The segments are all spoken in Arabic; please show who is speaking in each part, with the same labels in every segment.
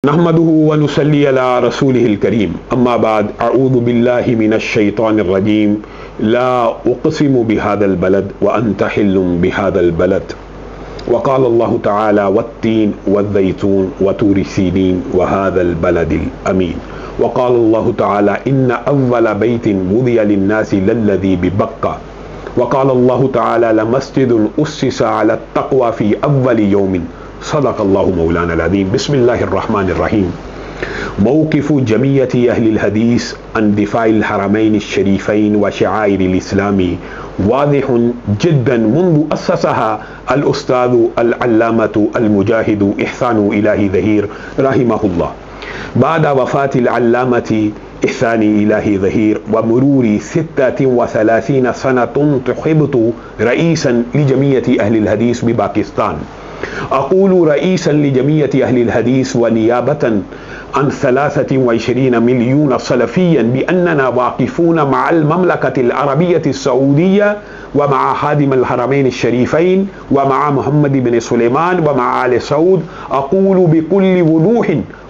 Speaker 1: نحمده ونصلي على رسوله الكريم أما بعد أعوذ بالله من الشيطان الرجيم لا أقسم بهذا البلد وأنت حل بهذا البلد وقال الله تعالى والتين والزيتون وطور سينين وهذا البلد الأمين وقال الله تعالى إن أول بيت وضع للناس للذي ببكة وقال الله تعالى لمسجد أسس على التقوى في أول يوم صدق الله مولانا العظيم. بسم الله الرحمن الرحيم. موقف جمعية أهل الحديث عن دفاع الحرمين الشريفين وشعائر الإسلام واضح جدا منذ أسسها الأستاذ العلامة المجاهد إحسان إلهي ظهير رحمه الله، بعد وفاة العلامة إحسان إلهي ظهير ومرور 36 سنة تحبط رئيسا لجمعية أهل الحديث بباكستان. أقول رئيسا لجمعية أهل الحديث ونيابة عن 23 مليون سلفيا بأننا واقفون مع المملكة العربية السعودية ومع خادم الحرمين الشريفين ومع محمد بن سليمان ومع آل سعود. أقول بكل وضوح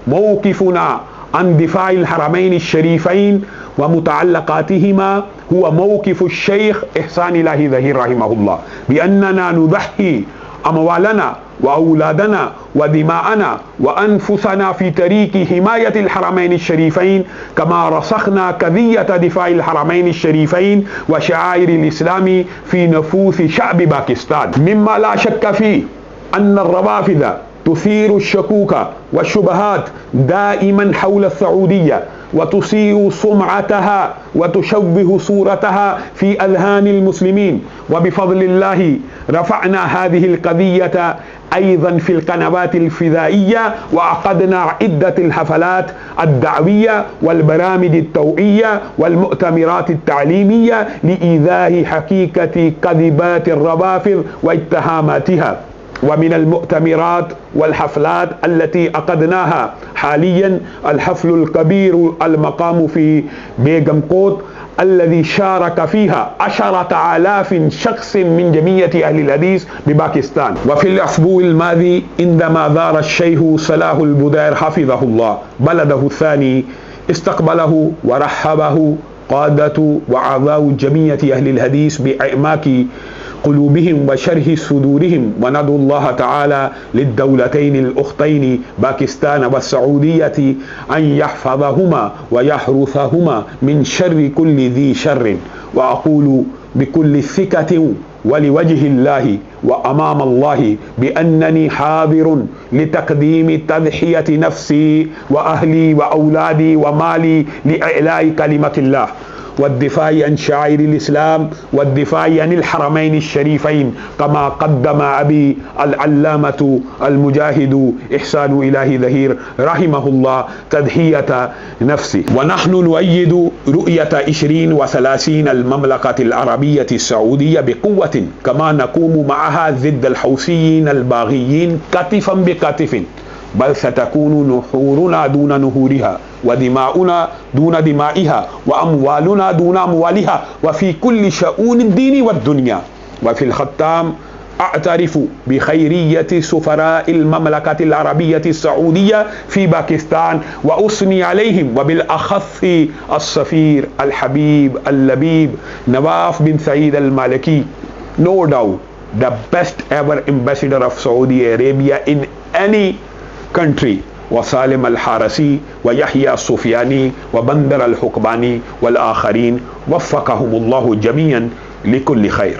Speaker 1: موقفنا عن دفاع الحرمين الشريفين ومتعلقاتهما هو موقف الشيخ إحسان إلهي ظهير رحمه الله، بأننا نضحي أموالنا وأولادنا ودماءنا وأنفسنا في طريق حماية الحرمين الشريفين، كما رسخنا قضية دفاع الحرمين الشريفين وشعائر الإسلام في نفوس شعب باكستان، مما لا شك فيه أن الروافض تثير الشكوك والشبهات دائما حول السعودية وتسيء سمعتها وتشوه صورتها في أذهان المسلمين، وبفضل الله رفعنا هذه القضية أيضا في القنوات الفضائية وعقدنا عدة الحفلات الدعوية والبرامج التوعية والمؤتمرات التعليمية لإيضاح حقيقة كذبات الروافض واتهاماتها. ومن المؤتمرات والحفلات التي عقدناها حاليا الحفل الكبير المقام في بيغم كوت الذي شارك فيها 10,000 شخص من جمعية أهل الحديث بباكستان. وفي الأسبوع الماضي عندما زار الشيخ صلاح البدير حفظه الله بلده الثاني استقبله ورحبه قادة وأعضاء جمعية أهل الحديث بأعماق قلوبهم وشرح صدورهم، وندعو الله تعالى للدولتين الأختين باكستان والسعودية أن يحفظهما ويحرثهما من شر كل ذي شر. وأقول بكل ثقة ولوجه الله وأمام الله بأنني حاضر لتقديم تضحية نفسي وأهلي وأولادي ومالي لإعلاء كلمة الله والدفاع عن شعائر الإسلام والدفاع عن الحرمين الشريفين، كما قدم أبي العلامة المجاهد إحسان إلهي ظهير رحمه الله تضحية نفسه. ونحن نؤيد رؤية 2030 المملكة العربية السعودية بقوة، كما نقوم معها ضد الحوثيين الباغيين كتفا بكتف، بل ستكون نحورنا دون نحورها ودماؤنا دون دمائها وأموالنا دون أموالها وفي كل شؤون الدين والدنيا. وفي الختام أعترف بخيرية سفراء المملكة العربية السعودية في باكستان وأثني عليهم، وبالأخص السفير الحبيب اللبيب نواف بن سعيد المالكي, no doubt the best ever ambassador of Saudi Arabia in any country, وسالم الحارسي ويحيى السفياني وبندر الحكباني والآخرين، وفقهم الله جميعا لكل خير.